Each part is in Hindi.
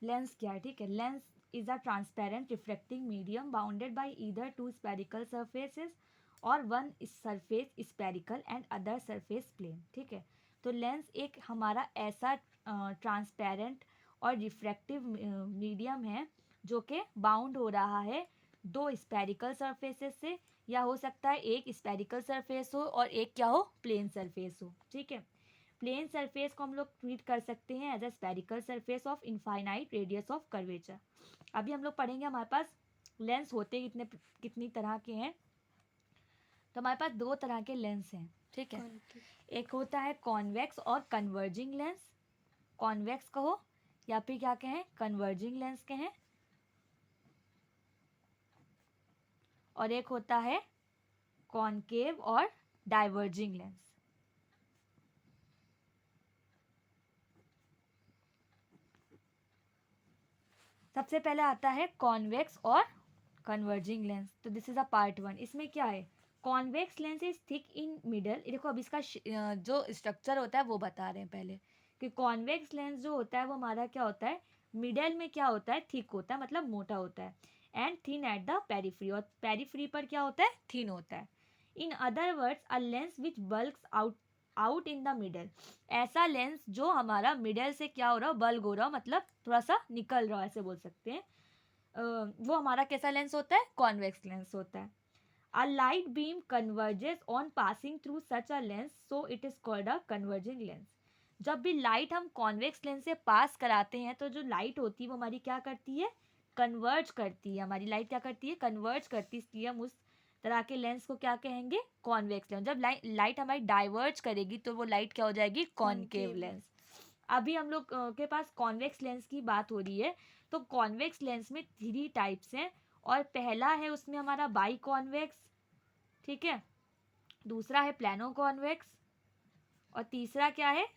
लेंस क्या है, ठीक है। Lens is a transparent reflecting medium bounded by either two spherical surfaces और one surface spherical and other surface plane, ठीक है। तो लेंस एक हमारा ऐसा ट्रांसपेरेंट और रिफ्रैक्टिव मीडियम है जो कि बाउंड हो रहा है दो स्पेरिकल सरफेसेस से, या हो सकता है एक स्पेरिकल सरफेस हो और एक क्या हो, प्लेन सरफेस हो, ठीक है। प्लेन सरफेस को हम लोग ट्रीट कर सकते हैं as a spherical surface of infinite radius of curvature. अभी हम लोग पढ़ेंगे हमारे पास लेंस होते कितनी तरह के हैं। तो हमारे पास दो तरह के लेंस हैं, ठीक है। एक होता है कॉन्वेक्स और कन्वर्जिंग लेंस, कॉन्वेक्स कहो या फिर क्या कहें, कन्वर्जिंग लेंस कहें। और एक होता है कॉनकेव और डाइवर्जिंग लेंस। सबसे पहले आता है कॉन्वेक्स और कन्वर्जिंग लेंस। तो this is a part one. इसमें क्या है, convex lens is thick in middle. देखो अब इसका जो स्ट्रक्चर होता है वो बता रहे हैं पहले, कि कॉन्वेक्स लेंस जो होता है वो हमारा क्या होता है, मिडल में क्या होता है, थिक होता है, मतलब मोटा होता है, and thin at the periphery, और पेरिफ्री पर क्या होता है, थिन होता है। In other words a lens which bulks out in the middle, ऐसा लेंस जो हमारा मिडल से क्या हो रहा हो, बल्क हो रहा हो, मतलब थोड़ा सा निकल रहा हो, ऐसे बोल सकते हैं। वो हमारा कैसा लेंस होता है, कॉन्वेक्स लेंस होता है। A light beam converges on passing through such a lens, so it is called a converging lens. जब भी लाइट हम कॉन्वेक्स लेंस से पास कराते हैं तो जो लाइट होती है वो हमारी क्या करती है, कन्वर्ज करती है। हमारी लाइट क्या करती है, कन्वर्ज करती है, इसलिए हम उस तरह के लेंस को क्या कहेंगे, कॉन्वेक्स लेंस। जब लाइट हमारी डाइवर्ज करेगी तो वो लाइट क्या हो जाएगी, कॉनकेव लेंस। अभी हम लोग के पास कॉन्वेक्स लेंस की बात हो रही है। तो कॉन्वेक्स लेंस में थ्री टाइप्स हैं, और पहला है उसमें हमारा बाई कॉन्वेक्स, ठीक है। दूसरा है प्लानो कॉन्वेक्स, और तीसरा क्या है,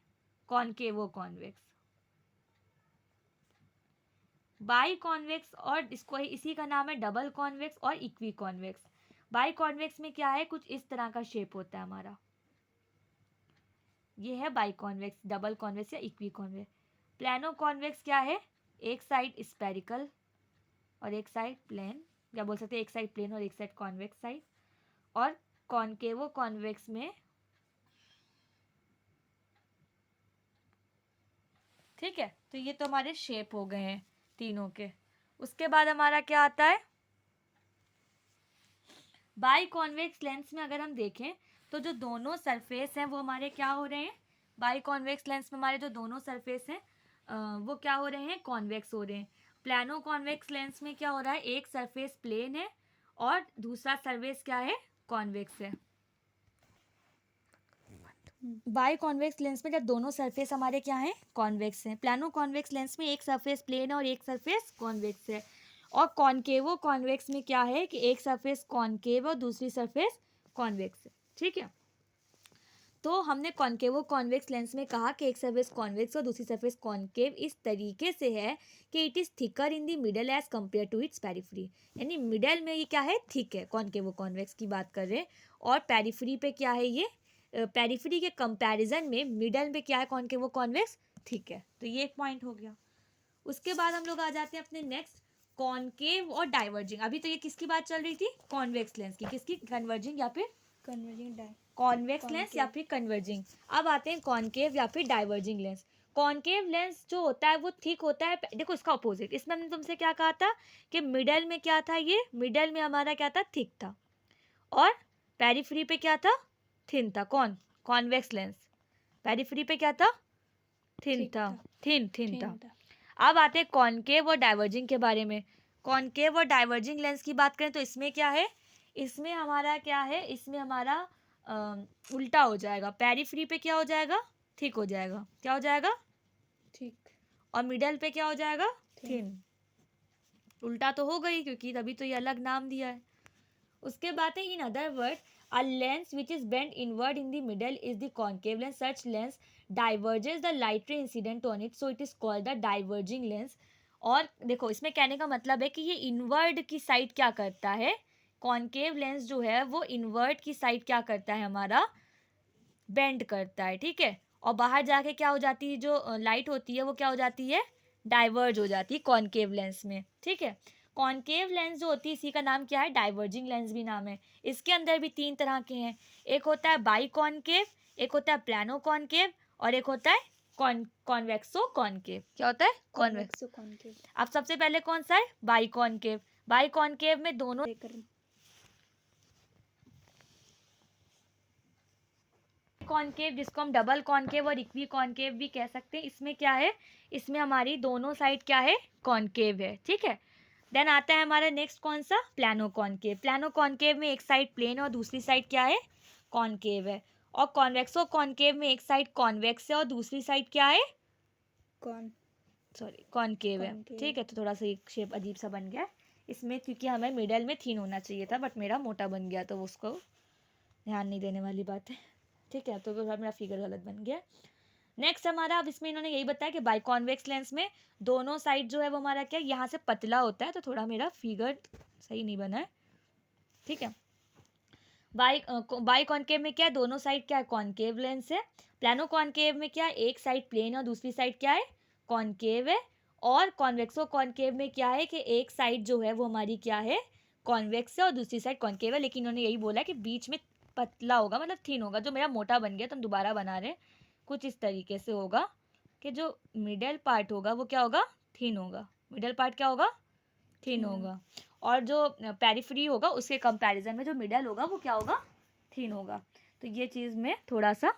कॉनकेवो कॉन्वेक्स। बाई कॉन्वेक्स और इसको इसी का नाम है डबल कॉन्वेक्स और इक्वी कॉन्वेक्स। बाई कॉन्वेक्स में क्या है, कुछ इस तरह का शेप होता है हमारा, ये है बाई कॉन्वेक्स, डबल कॉन्वेक्स या इक्वी कॉन्वेक्स। प्लानो कॉन्वेक्स क्या है, एक साइड स्पेरिकल और एक साइड प्लेन, या बोल सकते हैं एक साइड प्लेन और एक साइड कॉन्वेक्स साइड। और कॉनकेवो कॉन्वेक्स में, ठीक है, तो ये तो हमारे शेप हो गए हैं तीनों के। उसके बाद हमारा क्या आता है, बाई कॉन्वेक्स लेंस में अगर हम देखें तो जो दोनों सरफेस हैं वो हमारे क्या हो रहे हैं, बाई कॉन्वेक्स लेंस में हमारे जो दोनों सरफेस हैं वो क्या हो रहे हैं, कॉन्वेक्स हो रहे हैं। प्लानो कॉन्वेक्स लेंस में क्या हो रहा है, एक सरफेस प्लेन है और दूसरा सरफेस क्या है, कॉन्वेक्स है। बाई कॉन्वेक्स लेंस में जब दोनों सरफेस हमारे क्या हैं, कॉन्वेक्स हैं। प्लानो कॉन्वेक्स लेंस में एक सरफेस प्लेन है और एक सरफेस कॉन्वेक्स है। और कॉनकेवो कॉन्वेक्स में क्या है कि एक सरफेस कॉनकेव और दूसरी सरफेस कॉन्वेक्स है, ठीक है। तो हमने कॉनकेवो कॉन्वेक्स लेंस में कहा कि एक सरफेस कॉन्वेक्स और दूसरी सरफेस कॉनकेव इस तरीके से है कि it is thicker in the middle as compared to its periphery, यानी मिडल में ये क्या है, थिक है, कॉनकेवो कॉन्वेक्स की बात कर रहे हैं। और पेरिफ्री पे क्या है, ये पेरिफ्री के कंपैरिजन में मिडल में क्या है, कॉनकेवो कॉन्वेक्स थिक है। तो ये एक पॉइंट हो गया। उसके बाद हम लोग आ जाते हैं अपने नेक्स्ट, कॉनकेव और डाइवर्जिंग। अभी तो ये किसकी बात चल रही थी, कॉन्वेक्स लेंस की, किसकी, कन्वर्जिंग या फिर कन्वर्जिंग कॉन्वेक्स लेंस या फिर कन्वर्जिंग। अब आते हैं कॉनकेव या फिर डाइवर्जिंग लेंस। कॉनकेव लेंस जो होता है वो थिक होता है, देखो इसका अपोजिट। इसमें हमने तुमसे क्या कहा था कि मिडल में क्या था, ये मिडल में हमारा क्या था, थिक था, और पेरिफ्री पे क्या था, थिन था। कौन, कॉन्वेक्स लेंस, पेरिफ्री पे क्या था, थिन था, थिन थिन था। अब आते हैं कॉनकेव और डाइवर्जिंग के बारे में। कॉनकेव और डाइवर्जिंग लेंस की बात करें तो इसमें क्या है, इसमें हमारा क्या है, इसमें हमारा उल्टा हो जाएगा। पेरिफ्री पे क्या हो जाएगा, थिक हो जाएगा, क्या हो जाएगा, ठीक, और मिडल पे क्या हो जाएगा, थिन। उल्टा तो हो गई क्योंकि तभी तो ये अलग नाम दिया है। उसके बाद है in other word a lens which is bend inward in the middle is the concave lens, such lens diverges the light ray incident on it, so it is called the diverging lens. और देखो इसमें कहने का मतलब है कि ये इनवर्ड की साइड क्या करता है, कॉनकेव लेंस जो है वो इनवर्ड की साइड क्या करता है, हमारा बेंड करता है, ठीक है। और बाहर जाके क्या हो जाती है, जो लाइट होती है वो क्या हो जाती है, डाइवर्ज हो जाती है कॉनकेव लेंस में, ठीक है। कॉनकेव लेंस जो होती है इसी का नाम क्या है, डाइवर्जिंग लेंस भी नाम है। इसके अंदर भी 3 तरह के हैं, एक होता है बाई कॉनकेव, एक होता है प्लानो कॉनकेव और एक होता है कॉन्वेक्सो कॉनकेव। क्या होता है, कॉन्वेक्स। कॉन्वेक्सो कॉनकेव। अब सबसे पहले कौन सा है, बाई कॉनकेव। बाई कॉनकेव में दोनों लेकर कॉनकेव, जिसको हम डबल कॉनकेव और इक्वी कॉनकेव भी कह सकते हैं, इसमें क्या है, इसमें हमारी दोनों साइड क्या है, कॉनकेव है, ठीक है। देन आता है हमारा नेक्स्ट कौन सा, प्लानो कॉनकेव। प्लानो कॉनकेव में एक साइड प्लेन और दूसरी साइड क्या है, कॉनकेव है। और कॉन्वेक्सो कॉनकेव में एक साइड कॉन्वेक्स है और दूसरी साइड क्या है, कॉन कॉनकेव है, कॉनकेव। ठीक है। तो थोड़ा सा एक शेप अजीब सा बन गया इसमें, क्योंकि हमें मिडल में थीन होना चाहिए था, बट मेरा मोटा बन गया, तो उसको ध्यान नहीं देने वाली बात है, ठीक है। तो मेरा फिगर गलत बन गया। नेक्स्ट हमारा, अब इसमें इन्होंने यही बताया कि बाई कॉन्वेक्स लेंस में दोनों साइड जो है वो हमारा क्या, यहाँ से पतला होता है, तो थोड़ा मेरा फिगर सही नहीं बना है, ठीक है। बाई कॉनकेव में क्या है, दोनों साइड क्या है, कॉनकेव लेंस है। प्लानो कॉनकेव में क्या है, एक साइड प्लेन और दूसरी साइड क्या है, कॉनकेव है। और कॉन्वेक्सो कॉनकेव में क्या है कि एक साइड जो है वो हमारी क्या है, कॉन्वेक्स है और दूसरी साइड कॉनकेव है। लेकिन उन्होंने यही बोला कि बीच में पतला होगा, मतलब थिन होगा। जो मेरा मोटा बन गया तो हम दोबारा बना रहे हैं, कुछ इस तरीके से होगा कि जो मिडल पार्ट होगा वो क्या होगा, थिन होगा। मिडल पार्ट क्या होगा, थिन होगा। और जो पेरिफेरी होगा उसके कंपैरिजन में जो मिडल होगा वो क्या होगा, थिन होगा। तो ये चीज़ में थोड़ा सा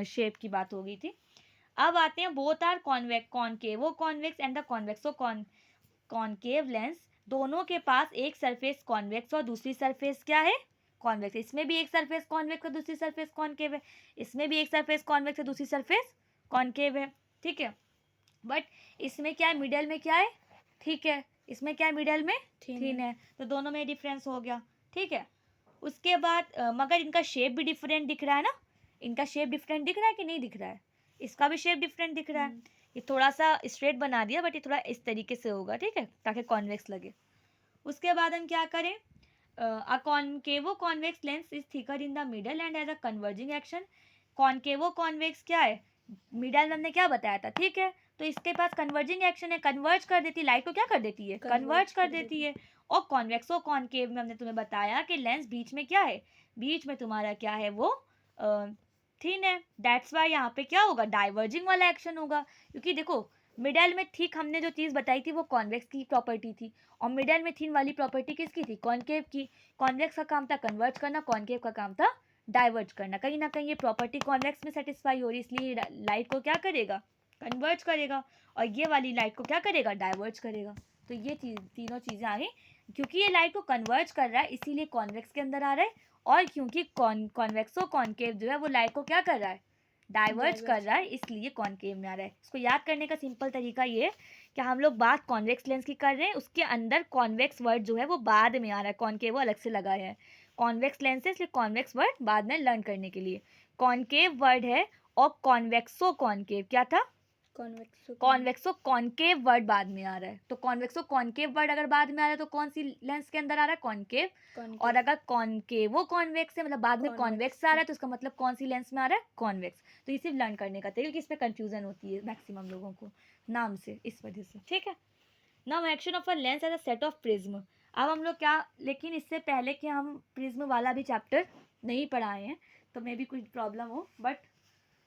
शेप की बात हो गई थी। अब आते हैं both are concavo convex and the convexo concave lens. दोनों के पास एक सरफेस कॉन्वेक्स और दूसरी सरफेस क्या है, कॉन्वेक्स। इसमें भी एक सरफेस कॉन्वेक्स और दूसरी सरफेस कॉनकेव है, इसमें भी एक सरफेस कॉन्वेक्स और दूसरी सरफेस कॉनकेव है, ठीक है। बट इसमें क्या है, मिडल में क्या है, ठीक है। इसमें क्या है, मिडल में थिन है, तो दोनों में डिफरेंस हो गया, ठीक है। उसके बाद मगर इनका शेप भी डिफरेंट दिख रहा है ना, इनका शेप डिफरेंट दिख रहा है कि नहीं दिख रहा है, इसका भी शेप डिफरेंट दिख रहा है। ये थोड़ा सा स्ट्रेट बना दिया, बट ये थोड़ा इस तरीके से होगा, ठीक है, ताकि कॉन्वेक्स लगे। उसके बाद हम क्या करें, a concavo convex lens is thicker in the middle and has a converging action. Concavo convex क्या है, मिडल में हमने क्या बताया था, ठीक है। तो इसके पास कन्वर्जिंग एक्शन है, कन्वर्ज कर देती है लाइट को, क्या कर देती है, कन्वर्ज कर देती है। और कॉन्वेक्सो कॉनकेव में हमने तुम्हें बताया कि लेंस बीच में क्या है, बीच में तुम्हारा क्या है वो थिन है। दैट्स वाई यहाँ पे क्या होगा, डाइवर्जिंग वाला एक्शन होगा। क्योंकि देखो मिडल में थिक हमने जो चीज़ बताई थी वो कॉन्वेक्स की प्रॉपर्टी थी, और मिडल में थिन वाली प्रॉपर्टी किसकी थी, कॉनकेव की। कॉन्वेक्स का काम था कन्वर्ज करना, कॉनकेव का काम था डाइवर्ज करना। कहीं ना कहीं ये प्रॉपर्टी कॉन्वेक्स में सेटिस्फाई हो रही, इसलिए लाइट को क्या करेगा, कन्वर्ज करेगा, और ये वाली लाइट को क्या करेगा, डाइवर्ज करेगा। तो ये चीज़, तीनों चीज़ें आ गई। क्योंकि ये लाइट को कन्वर्ज कर रहा है इसीलिए कॉन्वेक्स के अंदर आ रहा है, और क्योंकि कॉन्वेक्सो कॉनकेव जो है वो लाइट को क्या कर रहा है, डाइवर्ज कर रहा है, इसलिए कॉनकेव में आ रहा है। इसको याद करने का सिंपल तरीका ये है कि हम लोग बात कॉन्वेक्स लेंस की कर रहे हैं, उसके अंदर कॉन्वेक्स वर्ड जो है वो बाद में आ रहा है, कॉनकेव अलग से लगाया है। कॉन्वेक्स लेंस है इसलिए कॉन्वेक्स वर्ड बाद में लर्न करने के लिए। कॉनकेव वर्ड है, और कॉन्वेक्सो कॉनकेव क्या था, कॉन्वेक्सो कॉनकेव वर्ड बाद में आ रहा है। तो कॉन्वेक्सो कॉनकेव वर्ड अगर बाद में आ रहा है तो कौन सी लेंस के अंदर आ रहा है, कॉनकेव। और अगर कॉनकेवो कॉन्वेक्स है, मतलब बाद में कॉन्वेक्स आ रहा है, तो इसका मतलब कौन सी लेंस में आ रहा है, कॉन्वेक्स। तो ये सिर्फ लर्न करने का तरीका, क्योंकि इस पर कंफ्यूजन होती है मैक्सिमम लोगों को नाम से, इस वजह से, ठीक है। Now action of a lens as a set of prism. अब हम लोग क्या, लेकिन इससे पहले कि हम प्रिज्म वाला भी चैप्टर नहीं पढ़ाए हैं, तो मे भी कुछ प्रॉब्लम हो, बट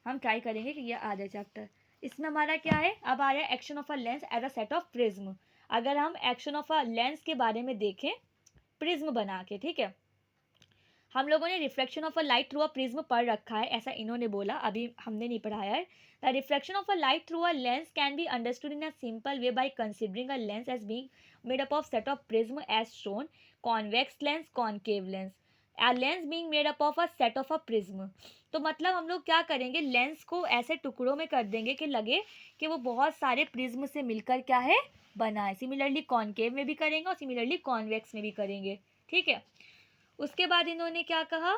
हम ट्राई करेंगे कि ये आ जाए चैप्टर। इसमें हमारा क्या है, अब आ रहा है action of a lens as a set of prism. अगर हम एक्शन ऑफ अ लेंस के बारे में देखें प्रिज्म बना के, ठीक है। हम लोगों ने reflection of a light through a prism पढ़ रखा है, ऐसा इन्होंने बोला, अभी हमने नहीं पढ़ाया है। The reflection of a light through a lens can be understood in a simple way by considering a lens as being made up of set of prism as shown, convex lens, concave lens. a lens being made up of a set of a prism। तो मतलब हम लोग क्या करेंगे, लेंस को ऐसे टुकड़ों में कर देंगे कि लगे कि वो बहुत सारे प्रिज्म से मिलकर क्या है, बना है। सिमिलरली कॉनकेव में भी करेंगे और सिमिलरली कॉन्वेक्स में भी करेंगे, ठीक है। उसके बाद इन्होंने क्या कहा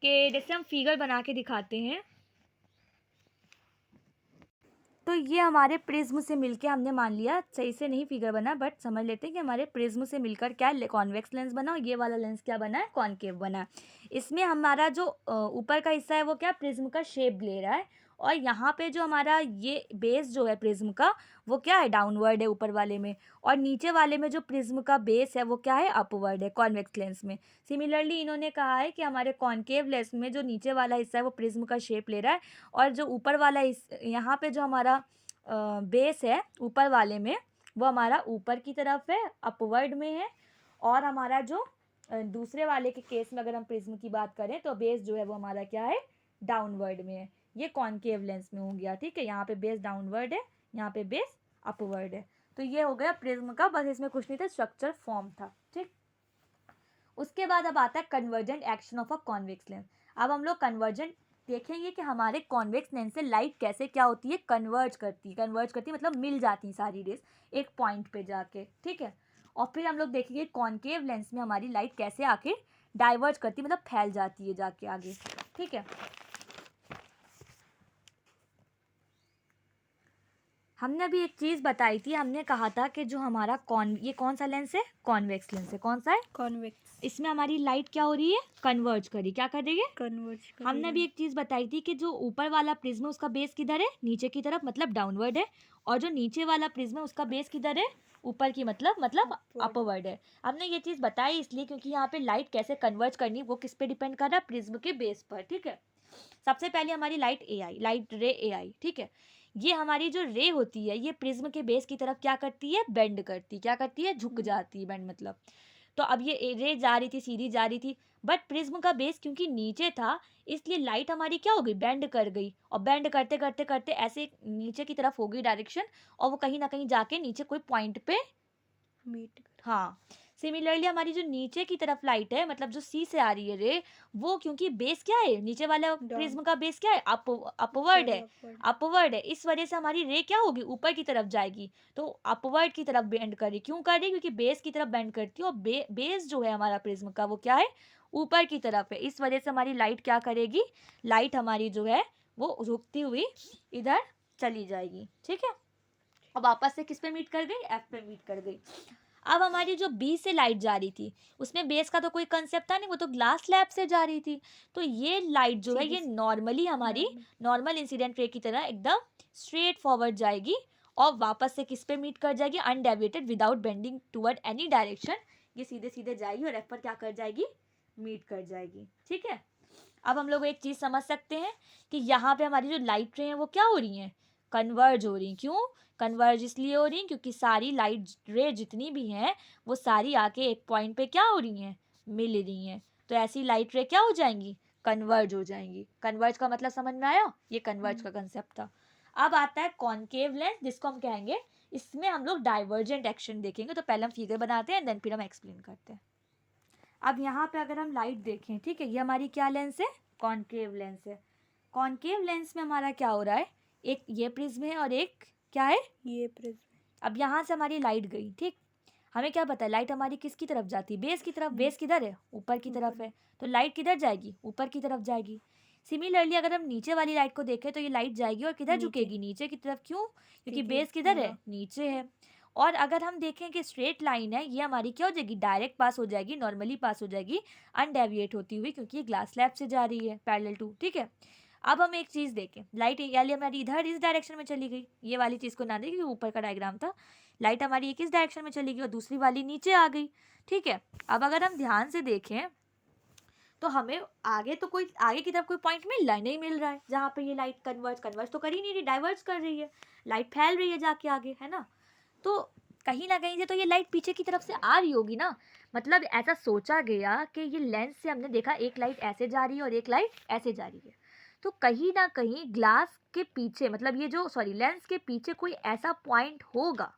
कि जैसे हम फिगर बना के दिखाते हैं, तो ये हमारे प्रिज्म से मिलके हमने मान लिया, सही से नहीं फिगर बना बट समझ लेते हैं कि हमारे प्रिज्म से मिलकर क्या कॉन्वेक्स लेंस बना, और ये वाला लेंस क्या बना है, कॉनकेव बना। इसमें हमारा जो ऊपर का हिस्सा है वो क्या, प्रिज्म का शेप ले रहा है, और यहाँ पे जो हमारा ये बेस जो है प्रिज्म का वो क्या है, डाउनवर्ड है ऊपर वाले में, और नीचे वाले में जो प्रिज्म का बेस है वो क्या है, अपवर्ड है कॉन्वेक्स लेंस में। सिमिलरली इन्होंने कहा है कि हमारे कॉन्केव लेंस में जो नीचे वाला हिस्सा है वो प्रिज्म का शेप ले रहा है, और जो ऊपर वाला यहाँ पे जो हमारा बेस है ऊपर वाले में वो हमारा ऊपर की तरफ है, अपवर्ड में है, और हमारा जो दूसरे वाले के केस में अगर हम प्रिज्म की बात करें तो बेस जो है वो हमारा क्या है, डाउनवर्ड में है। ये कॉन्केव लेंस में हो गया, ठीक है, यहाँ पे बेस डाउनवर्ड है, यहाँ पे बेस अपवर्ड है। तो ये हो गया प्रिज्म का, बस इसमें कुछ नहीं था, स्ट्रक्चर फॉर्म था, ठीक। उसके बाद अब आता है convergent action of a convex lens. अब हम लोग कन्वर्जेंट देखेंगे कि हमारे कॉन्वेक्स लेंस से लाइट कैसे क्या होती है, कन्वर्ज करती है मतलब मिल जाती है सारी रेस एक पॉइंट पे जाके, ठीक है। और फिर हम लोग देखेंगे कॉन्केव लेंस में हमारी लाइट कैसे आके डाइवर्ज करती है, मतलब फैल जाती है जाके आगे, ठीक है। हमने अभी एक चीज़ बताई थी, हमने कहा था कि जो हमारा ये कौन सा लेंस है, कॉन्वेक्स लेंस है, कौन सा है, कॉन्वेक्स। इसमें हमारी लाइट क्या हो रही है, कन्वर्ज करी, क्या कर रही है, कन्वर्ज कर हमने भी एक चीज़ बताई थी कि जो ऊपर वाला प्रिज्म है उसका बेस किधर है, नीचे की तरफ, मतलब डाउनवर्ड है, और जो नीचे वाला प्रिज्म है उसका बेस किधर है, ऊपर की मतलब अपवर्ड है। हमने ये चीज़ बताई इसलिए क्योंकि यहाँ पे लाइट कैसे कन्वर्ज करनी वो किस पे डिपेंड कर रहा है, प्रिज्म के बेस पर, ठीक है। सबसे पहले हमारी लाइट ए आई, लाइट रे ए आई, ठीक है। ये हमारी जो रे होती है ये प्रिज्म के बेस की तरफ क्या करती है, बेंड करती है, क्या करती है, झुक जाती है, बेंड मतलब। तो अब ये रे जा रही थी, सीधी जा रही थी, बट प्रिज्म का बेस क्योंकि नीचे था इसलिए लाइट हमारी क्या हो गई, बेंड कर गई, और बेंड करते करते करते ऐसे नीचे की तरफ हो गई डायरेक्शन, और वो कहीं ना कहीं जाके नीचे कोई पॉइंट पे मीट। हाँ। सिमिलरली हमारी जो नीचे की तरफ लाइट है, मतलब जो सी से आ रही है रे, वो क्योंकि बेस क्या है, नीचे वाला प्रिज्म का बेस क्या है, अपवर्ड है, अपवर्ड है, इस वजह से हमारी रे क्या होगी, ऊपर की तरफ जाएगी, तो अपवर्ड की तरफ बेंड कर रही, क्यों कर रही, क्योंकि बेस की तरफ बेंड करती है, और बेस जो है हमारा प्रिज्म का वो क्या है, ऊपर की तरफ है, इस वजह से हमारी लाइट क्या करेगी, लाइट हमारी जो है वो रुकती हुई इधर चली जाएगी, ठीक है। अब वापस से किस पे मीट कर गई, एफ पे मीट कर गई। अब हमारी जो बी से लाइट जा रही थी उसमें बेस का तो कोई कंसेप्ट था नहीं, वो तो ग्लास स्लैब से जा रही थी, तो ये लाइट जो है ये नॉर्मली हमारी नॉर्मल इंसिडेंट रे की तरह एकदम स्ट्रेट फॉरवर्ड जाएगी, और वापस से किस पे मीट कर जाएगी, undeviated without bending toward any direction, ये सीधे सीधे जाएगी और एफ पर क्या कर जाएगी, मीट कर जाएगी, ठीक है। अब हम लोग एक चीज़ समझ सकते हैं कि यहाँ पे हमारी जो लाइट रे हैं वो क्या हो रही हैं, कन्वर्ज हो रही हैं। क्यों कन्वर्ज, इसलिए हो रही हैं क्योंकि सारी लाइट रे जितनी भी हैं वो सारी आके एक पॉइंट पे क्या हो रही हैं, मिल रही हैं, तो ऐसी लाइट रे क्या हो जाएंगी, कन्वर्ज हो जाएंगी। कन्वर्ज का मतलब समझ में आया, ये कन्वर्ज का कंसेप्ट था। अब आता है कॉनकेव लेंस, जिसको हम कहेंगे, इसमें हम लोग डाइवर्जेंट एक्शन देखेंगे, तो पहले हम फिगर बनाते हैं देन फिर हम एक्सप्लेन करते हैं। अब यहाँ पे अगर हम लाइट देखें, ठीक है, ये हमारी क्या लेंस है, कॉनकेव लेंस है। कॉनकेव लेंस में हमारा क्या हो रहा है, एक ये प्रिज्म है और एक क्या है, ये प्रिज्म। अब यहाँ से हमारी लाइट गई, ठीक, हमें क्या पता है लाइट हमारी किसकी तरफ जाती है, बेस की तरफ, बेस किधर है, ऊपर की तरफ है, तो लाइट किधर जाएगी, ऊपर की तरफ जाएगी। सिमिलरली अगर हम नीचे वाली लाइट को देखें तो ये लाइट जाएगी और किधर झुकेगी, नीचे की तरफ, क्यों, क्योंकि बेस किधर है, नीचे है। और अगर हम देखें कि स्ट्रेट लाइन है, ये हमारी क्या हो जाएगी, डायरेक्ट पास हो जाएगी, नॉर्मली पास हो जाएगी, अनडेविएट होती हुई, क्योंकि ये ग्लास स्लैब से जा रही है पैरेलल टू, ठीक है। अब हम एक चीज़ देखें, लाइट वाली हमारी इधर इस डायरेक्शन में चली गई, ये वाली चीज़ को ना देखें क्योंकि ऊपर का डायग्राम था, लाइट हमारी एक इस डायरेक्शन में चली गई और दूसरी वाली नीचे आ गई, ठीक है। अब अगर हम ध्यान से देखें तो हमें आगे तो कोई आगे की तरफ कोई पॉइंट मिल रहा है, नहीं मिल रहा है, जहाँ पे ये लाइट कन्वर्ज तो कर ही नहीं रही, डाइवर्ज कर रही है, लाइट फैल रही है जाके आगे, है ना। तो कहीं ना कहीं से तो ये लाइट पीछे की तरफ से आ रही होगी ना, मतलब ऐसा सोचा गया कि ये लेंस से हमने देखा एक लाइट ऐसे जा रही है और एक लाइट ऐसे जा रही है, तो कहीं ना कहीं ग्लास के पीछे, मतलब ये जो लेंस के पीछे कोई ऐसा पॉइंट होगा,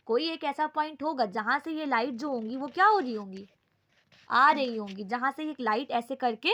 कोई एक ऐसा पॉइंट होगा जहाँ से ये लाइट जो होंगी वो क्या हो रही होंगी, आ रही होंगी, जहाँ से ये लाइट ऐसे करके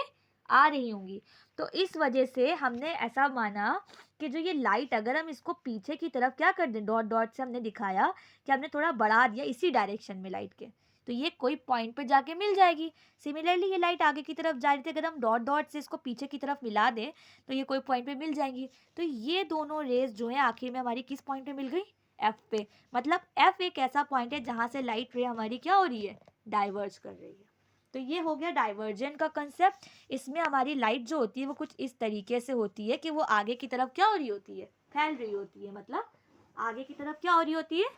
आ रही होंगी। तो इस वजह से हमने ऐसा माना कि जो ये लाइट अगर हम इसको पीछे की तरफ क्या कर दें, डॉट डॉट से हमने दिखाया कि हमने थोड़ा बढ़ा दिया इसी डायरेक्शन में लाइट के, तो ये कोई पॉइंट पे जाके मिल जाएगी। सिमिलरली ये लाइट आगे की तरफ जा रही थी, अगर हम डॉट डॉट से इसको पीछे की तरफ मिला दें तो ये कोई पॉइंट पे मिल जाएंगी। तो ये दोनों रेज जो है आखिर में हमारी किस पॉइंट पे मिल गई, एफ पे, मतलब एफ एक ऐसा पॉइंट है जहाँ से लाइट रे हमारी क्या हो रही है, डाइवर्ज कर रही है। तो ये हो गया डाइवर्जेंट का कंसेप्ट। इसमें हमारी लाइट जो होती है वो कुछ इस तरीके से होती है कि वो आगे की तरफ क्या हो रही होती है, फैल रही होती है, मतलब आगे की तरफ क्या हो रही होती है,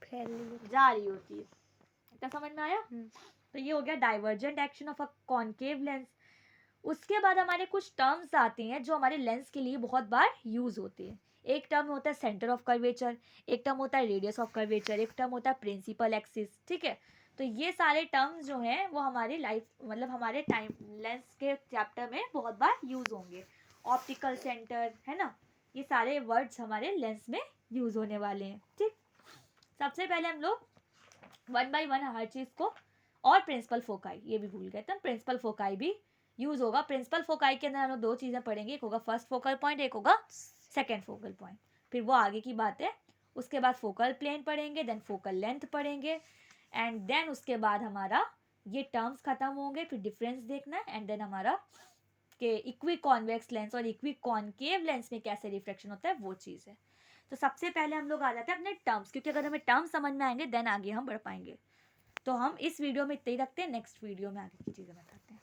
फैल रही होती जा रही होती है। इतना समझ में आया? है। तो ये हो गया divergent action of a concave lens. उसके बाद हमारे कुछ टर्म्स आते हैं जो हमारे लेंस के लिए बहुत बार यूज होते हैं। एक टर्म होता है सेंटर ऑफ कर्वेचर, एक टर्म होता है रेडियस ऑफ कर्वेचर, एक टर्म होता है प्रिंसिपल एक्सिस, ठीक है। तो ये सारे टर्म्स जो हैं वो हमारे लाइफ मतलब हमारे टाइम लेंस के चैप्टर में बहुत बार यूज होंगे। ऑप्टिकल सेंटर है ना, ये सारे वर्ड्स हमारे लेंस में यूज होने वाले हैं, ठीक। सबसे पहले हम लोग वन बाय वन हर चीज को, और प्रिंसिपल फोकाई ये भी भूल गए थे, प्रिंसिपल फोकाई भी यूज होगा। प्रिंसिपल फोकाई के अंदर हम लोग दो चीजें पढ़ेंगे, एक होगा फर्स्ट फोकल पॉइंट, एक होगा सेकेंड फोकल पॉइंट, फिर वो आगे की बात है। उसके बाद फोकल प्लेन पढ़ेंगे, देन फोकल लेंथ पढ़ेंगे, एंड देन उसके बाद हमारा ये टर्म्स खत्म होंगे, फिर डिफरेंस देखना है, एंड देन हमारा कि इक्वी कॉन्वेक्स लेंस और इक्वी कॉनकेव लेंस में कैसे रिफ्लेक्शन होता है वो चीज़ है। तो सबसे पहले हम लोग आ जाते हैं अपने टर्म्स, क्योंकि अगर हमें टर्म्स समझ में आएंगे देन आगे हम बढ़ पाएंगे। तो हम इस वीडियो में इतना ही रखते हैं, नेक्स्ट वीडियो में आगे की चीज़ें बताते हैं।